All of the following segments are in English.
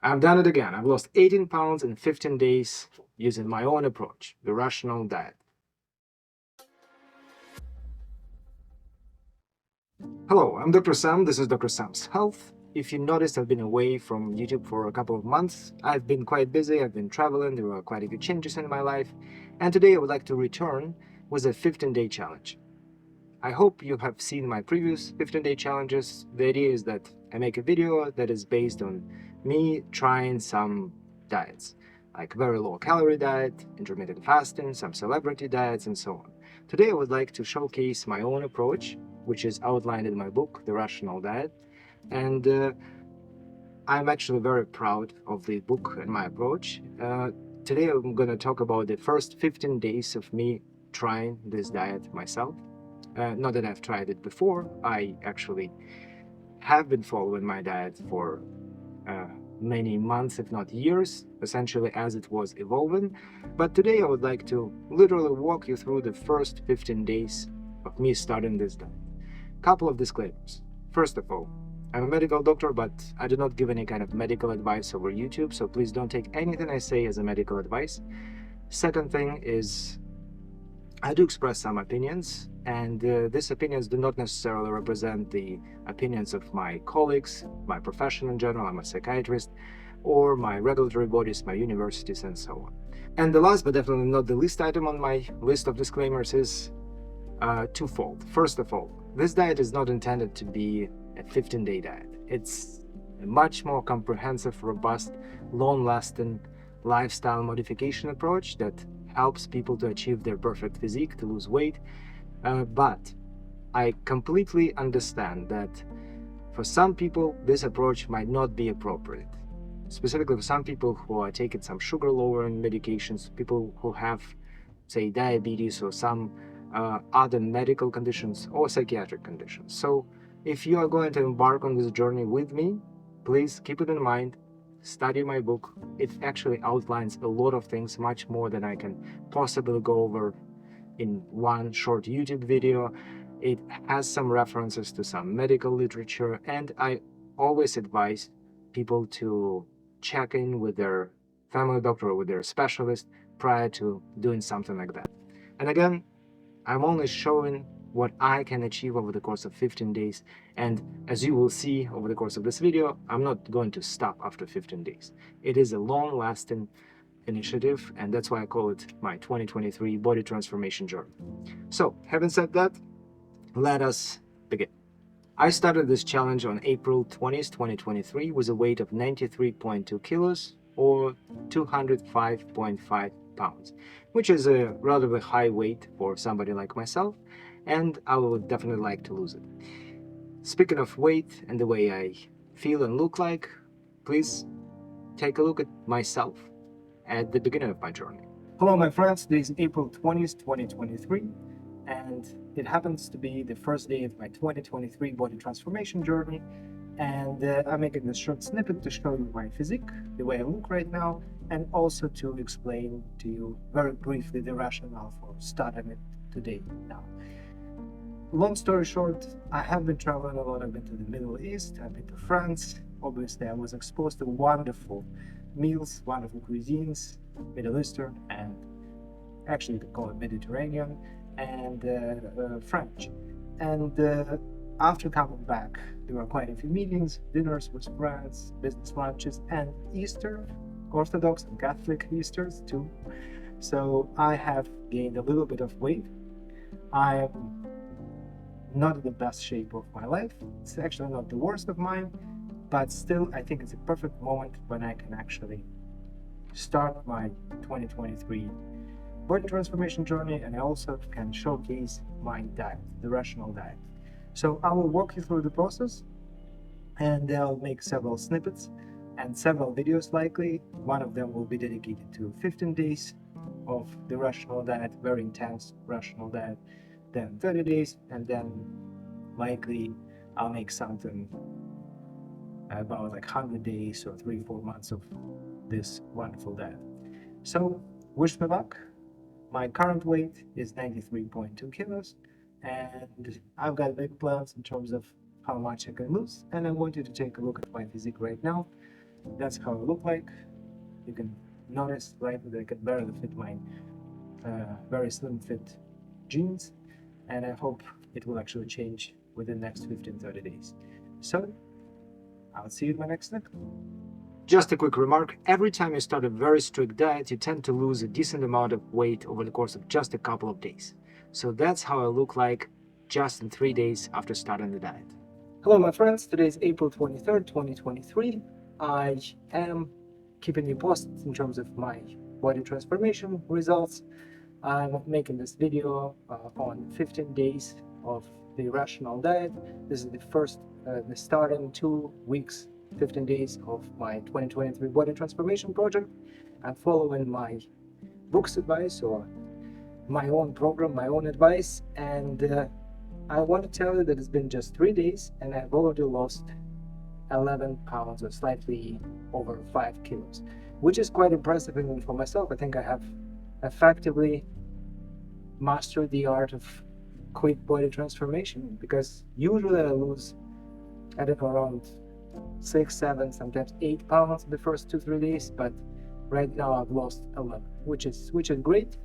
I've done it again. I've lost 18 pounds in 15 days using my own approach, the rational diet. Hello, I'm Dr. Sam. This is Dr. Sam's Health. If you noticed, I've been away from YouTube for a couple of months. I've been quite busy, I've been traveling, there were quite a few changes in my life, and today I would like to return with a 15-day challenge. I hope you have seen my previous 15-day challenges. The idea is that I make a video that is based on me trying some diets, like very low calorie diet, intermittent fasting, some celebrity diets, and so on. Today I would like to showcase my own approach, which is outlined in my book, The Rational Diet, and I'm actually very proud of the book and my approach. Today I'm going to talk about the first 15 days of me trying this diet myself. Not that I've tried it before, I actually have been following my diet for many months, if not years, essentially as it was evolving. But today I would like to literally walk you through the first 15 days of me starting this diet. Couple of disclaimers. First of all, I'm a medical doctor, but I do not give any kind of medical advice over YouTube, so please don't take anything I say as a medical advice. Second thing is, I do express some opinions, and these opinions do not necessarily represent the opinions of my colleagues, my profession in general. I'm a psychiatrist, or my regulatory bodies, my universities, and so on. And the last but definitely not the least item on my list of disclaimers is twofold. First of all, this diet is not intended to be a 15-day diet. It's a much more comprehensive, robust, long-lasting lifestyle modification approach that helps people to achieve their perfect physique, to lose weight. But I completely understand that for some people, this approach might not be appropriate. Specifically for some people who are taking some sugar-lowering medications, people who have, say, diabetes or some other medical conditions or psychiatric conditions. So if you are going to embark on this journey with me, please keep it in mind, study my book. It actually outlines a lot of things, much more than I can possibly go over in one short YouTube video. It has some references to some medical literature, and I always advise people to check in with their family doctor or with their specialist prior to doing something like that. And again, I'm only showing what I can achieve over the course of 15 days. And as you will see over the course of this video, I'm not going to stop after 15 days. It is a long-lasting initiative, and that's why I call it my 2023 body transformation journey. So, having said that, let us begin. I started this challenge on April 20th, 2023 with a weight of 93.2 kilos or 205.5 pounds, which is a relatively high weight for somebody like myself, and I would definitely like to lose it. Speaking of weight and the way I feel and look like, please take a look at myself at the beginning of my journey. Hello my friends, today is April 20th, 2023, and it happens to be the first day of my 2023 body transformation journey, and I'm making this short snippet to show you my physique, the way I look right now, and also to explain to you very briefly the rationale for starting it today now. Long story short, I have been traveling a lot. I've been to the Middle East, I've been to France. Obviously, I was exposed to wonderful meals, wonderful cuisines, Middle Eastern, and actually they call it Mediterranean, and French. And after coming back, there were quite a few meetings, dinners with friends, business lunches, and Easter, Orthodox and Catholic Easters too. So I have gained a little bit of weight. I'm not in the best shape of my life. It's actually not the worst of mine, but still I think it's a perfect moment when I can actually start my 2023 body transformation journey, and I also can showcase my diet, the rational diet. So I will walk you through the process, and I'll make several snippets and several videos likely. One of them will be dedicated to 15 days of the rational diet, very intense rational diet, then 30 days, and then likely I'll make something about like 100 days or 3-4 months of this wonderful diet. So wish me luck. My current weight is 93.2 kilos, and I've got big plans in terms of how much I can lose, and I want you to take a look at my physique right now. That's how it look like. You can notice right that I can barely fit my very slim fit jeans, and I hope it will actually change within the next 15-30 days. So I'll see you in my next step. Just a quick remark, every time you start a very strict diet, you tend to lose a decent amount of weight over the course of just a couple of days. So that's how I look like just in 3 days after starting the diet. Hello my friends, today is April 23rd, 2023. I am keeping you posted in terms of my body transformation results. I'm making this video on 15 days of the rational diet. This is the starting 2 weeks, 15 days of my 2023 body transformation project. I'm following my book's advice or my own program, my own advice, and I want to tell you that it's been just 3 days and I've already lost 11 pounds or slightly over 5 kilos, which is quite impressive even for myself. I think I have effectively mastered the art of quick body transformation, because usually I lose, I don't know, around 6, 7, sometimes 8 pounds in the first 2-3 days, but right now I've lost 11, which is great.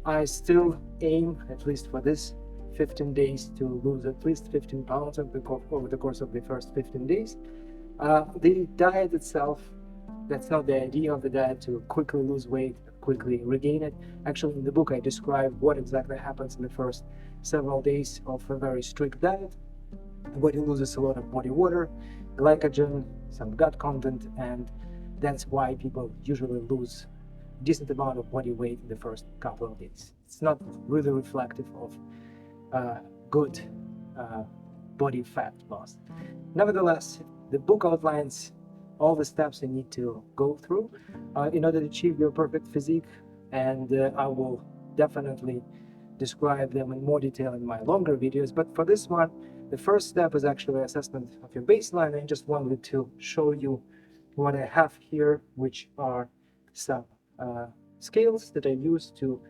I still aim, at least for this 15 days, to lose at least 15 pounds over the course of the first 15 days. The diet itself, that's not the idea of the diet, to quickly lose weight, quickly regain it. Actually, in the book I describe what exactly happens in the first several days of a very strict diet. The body loses a lot of body water, glycogen, some gut content, and that's why people usually lose a decent amount of body weight in the first couple of days. It's not really reflective of good body fat loss. Nevertheless, the book outlines all the steps you need to go through in order to achieve your perfect physique, and I will definitely describe them in more detail in my longer videos. But for this one, the first step is actually assessment of your baseline. I just wanted to show you what I have here, which are some scales that I use to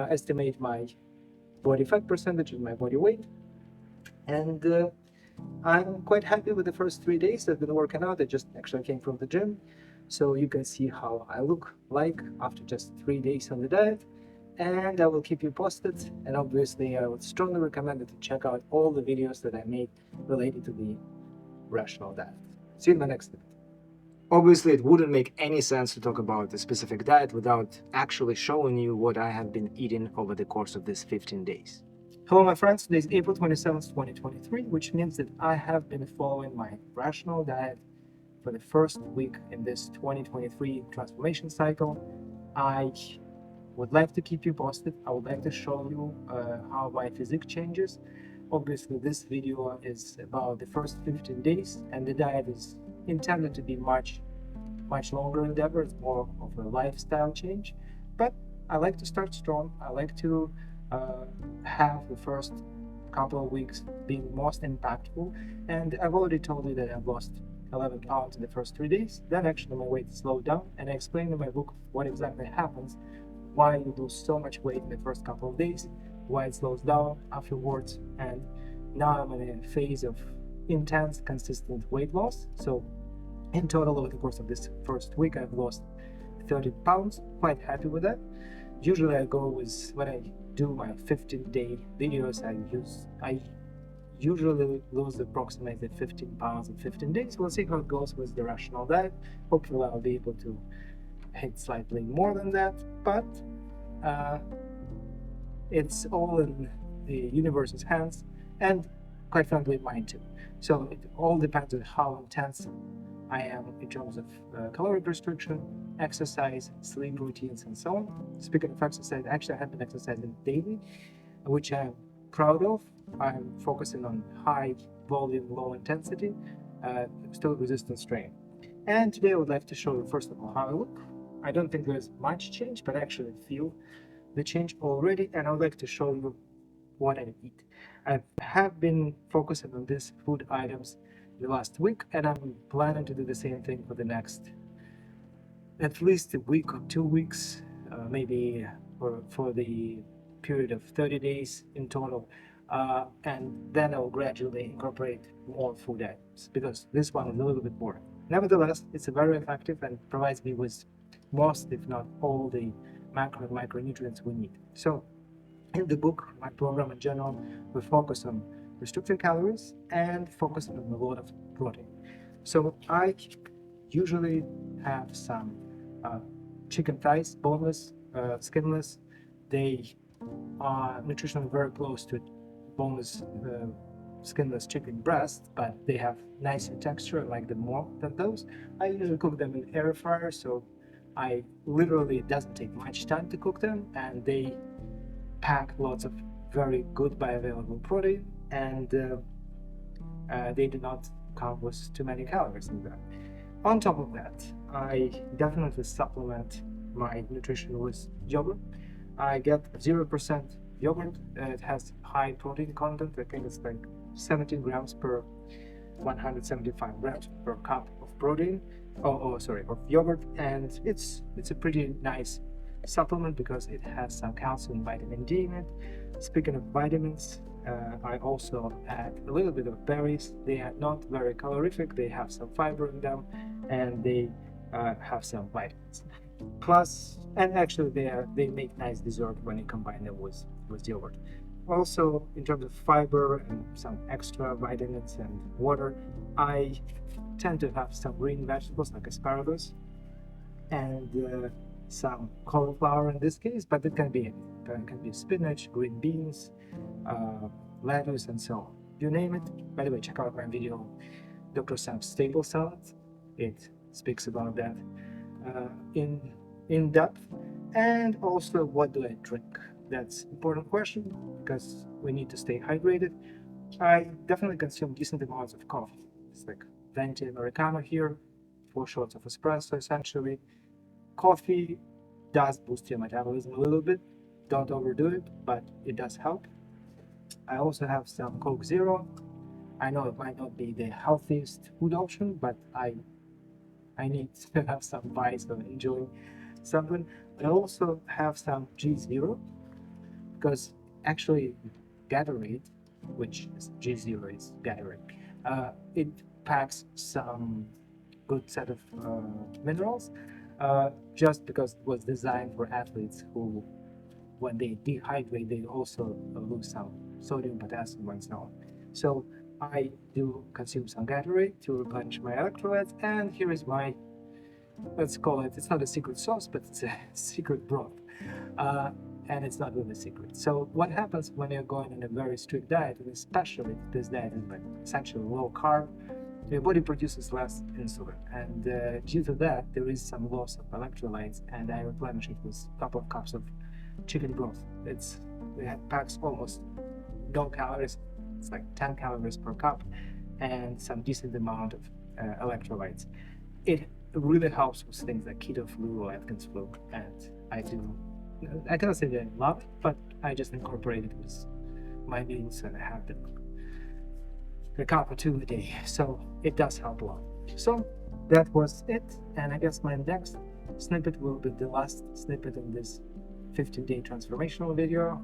estimate my body fat percentage and my body weight. And I'm quite happy with the first 3 days I've been working out. I just actually came from the gym, so you can see how I look like after just 3 days on the diet. And I will keep you posted, and obviously I would strongly recommend you to check out all the videos that I made related to the rational diet. See you in my next video. Obviously, it wouldn't make any sense to talk about a specific diet without actually showing you what I have been eating over the course of these 15 days. Hello my friends, today is April 27th, 2023, which means that I have been following my rational diet for the first week in this 2023 transformation cycle. I would like to keep you posted. I would like to show you how my physique changes. Obviously, this video is about the first 15 days, and the diet is intended to be much longer endeavor. It's more of a lifestyle change, but I like to start strong. I like to have the first couple of weeks being most impactful, and I've already told you that I've lost 11 pounds in the first 3 days. Then actually my weight slowed down, and I explained in my book what exactly happens, why you lose so much weight in the first couple of days, why it slows down afterwards, and now I'm in a phase of intense, consistent weight loss. So in total, over the course of this first week, I've lost 30 pounds. Quite happy with that. Usually I go with, when I do my 15-day videos, I usually lose approximately 15 pounds in 15 days. We'll see how it goes with the rational diet. Hopefully I'll be able to hit slightly more than that, but it's all in the universe's hands, and quite frankly mine too. So it all depends on how intense I am in terms of caloric restriction, exercise, sleep routines, and so on. Speaking of exercise, actually I have been exercising daily, which I'm proud of. I'm focusing on high volume, low intensity, still resistance training. And today I would like to show you first of all how I look. I don't think there's much change, but I actually feel the change already, and I would like to show you what I eat. I have been focusing on these food items the last week, and I'm planning to do the same thing for the next at least a week or 2 weeks, maybe for the period of 30 days in total, and then I'll gradually incorporate more food items, because this one is a little bit boring. Nevertheless, it's very effective and provides me with most, if not all, the macro and micronutrients we need. So in the book, my program in general, we focus on restricting calories and focus on a lot of protein. So I usually have some chicken thighs, boneless, skinless. They are nutritionally very close to boneless, skinless chicken breast, but they have nicer texture. I like them more than those. I usually cook them in air fryer, so I literally, it doesn't take much time to cook them, and they pack lots of very good bioavailable protein, and they do not come with too many calories in them. On top of that, I definitely supplement my nutrition with yogurt. I get 0% yogurt. It has high protein content. I think it's like 17 grams per 175 grams per cup of protein. Of yogurt, and it's a pretty nice supplement because it has some calcium and vitamin D in it. Speaking of vitamins, I also add a little bit of berries. They are not very calorific, they have some fiber in them, and they have some vitamins. Plus, and actually they make nice dessert when you combine them with yogurt. Also, in terms of fiber and some extra vitamins and water, I tend to have some green vegetables like asparagus and some cauliflower in this case, but it can be anything. It can be spinach, green beans, lettuce, and so on. You name it. By the way, check out my video, Dr. Sam's staple salad. It speaks about that in depth. And also, what do I drink? That's an important question because we need to stay hydrated. I definitely consume decent amounts of coffee. It's like venti Americano here, 4 shots of espresso essentially. Coffee does boost your metabolism a little bit. Don't overdo it, but it does help. I also have some Coke Zero. I know it might not be the healthiest food option, but I need to have some vice of enjoying something. I also have some G0 because actually Gatorade, which is G0 is Gatorade, it packs some good set of minerals just because it was designed for athletes who, when they dehydrate, they also lose some sodium, potassium, and so on. So I do consume some Gatorade to replenish my electrolytes, and here is my, let's call it, it's not a secret sauce, but it's a secret broth. And it's not really a secret. So what happens when you're going on a very strict diet, and especially if this diet is like essentially low carb, your body produces less insulin, and due to that, there is some loss of electrolytes, and I replenish it with a couple of cups of chicken broth. It packs almost no calories. It's like 10 calories per cup, and some decent amount of electrolytes. It really helps with things like keto flu or Atkins flu, and I cannot say that I love it, but I just incorporate it with my meals, and I have a cup or two a day, so it does help a lot. So that was it, and I guess my next snippet will be the last snippet in this 15-day transformational video,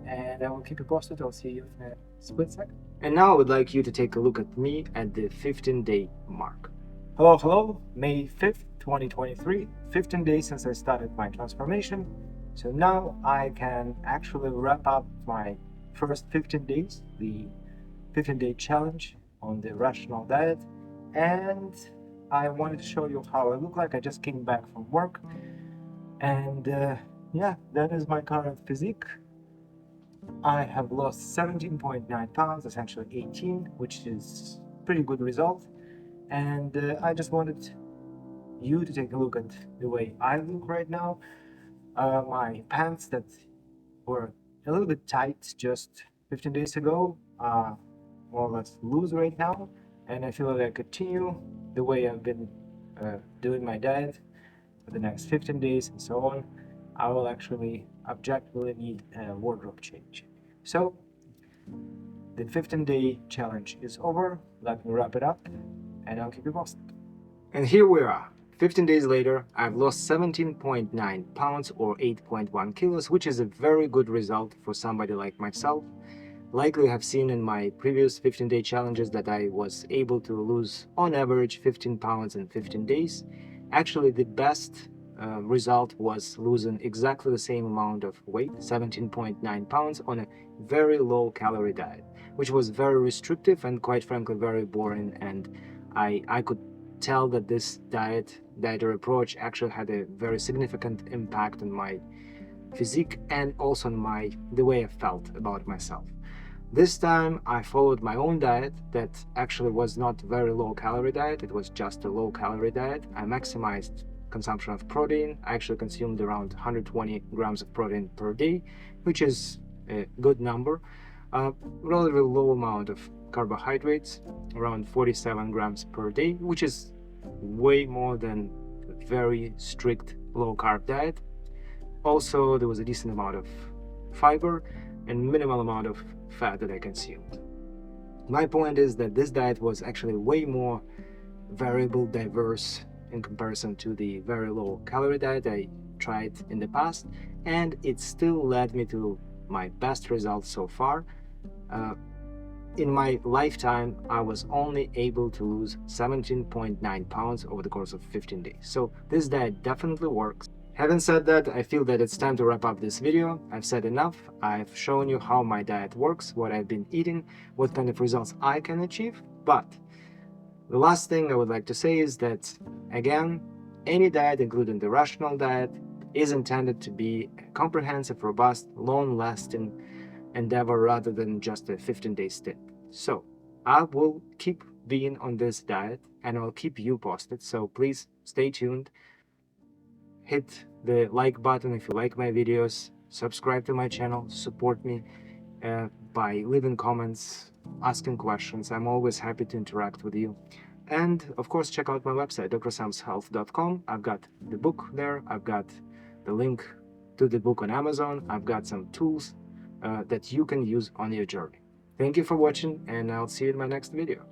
and I will keep you posted. I'll see you in a split second. And now I would like you to take a look at me at the 15-day mark. Hello, May 5th, 2023, 15 days since I started my transformation. So now I can actually wrap up my first 15 days, the 15-day challenge on the rational diet, and I wanted to show you how I look like. I just came back from work, and yeah, that is my current physique. I have lost 17.9 pounds, essentially 18, which is pretty good result, and I just wanted you to take a look at the way I look right now. My pants that were a little bit tight just 15 days ago are more or less loose right now, and I feel like I continue the way I've been doing my diet for the next 15 days and so on. I will actually objectively need a wardrobe change. So the 15-day challenge is over. Let me wrap it up, and I'll keep you posted. And here we are. 15 days later, I've lost 17.9 pounds or 8.1 kilos, which is a very good result for somebody like myself. likely have seen in my previous 15-day challenges that I was able to lose on average 15 pounds in 15 days. Actually, the best result was losing exactly the same amount of weight, 17.9 pounds, on a very low calorie diet, which was very restrictive and quite frankly very boring. And I could tell that this dietary approach actually had a very significant impact on my physique and also on the way I felt about myself. This time I followed my own diet that actually was not very low calorie diet, it was just a low calorie diet. I maximized consumption of protein. I actually consumed around 120 grams of protein per day, which is a good number. A relatively low amount of carbohydrates, around 47 grams per day, which is way more than a very strict low carb diet. Also, there was a decent amount of fiber and minimal amount of fat that I consumed. My point is that this diet was actually way more variable, diverse in comparison to the very low calorie diet I tried in the past, and it still led me to my best results so far. In my lifetime, I was only able to lose 17.9 pounds over the course of 15 days. So this diet definitely works. Having said that, I feel that it's time to wrap up this video. I've said enough. I've shown you how my diet works, what I've been eating, what kind of results I can achieve. But the last thing I would like to say is that, again, any diet, including the rational diet, is intended to be a comprehensive, robust, long-lasting endeavor rather than just a 15-day stint. So I will keep being on this diet and I'll keep you posted. So please stay tuned. Hit the like button if you like my videos, subscribe to my channel, support me by leaving comments, asking questions. I'm always happy to interact with you. And of course, check out my website, drsamshealth.com. I've got the book there. I've got the link to the book on Amazon. I've got some tools that you can use on your journey. Thank you for watching, and I'll see you in my next video.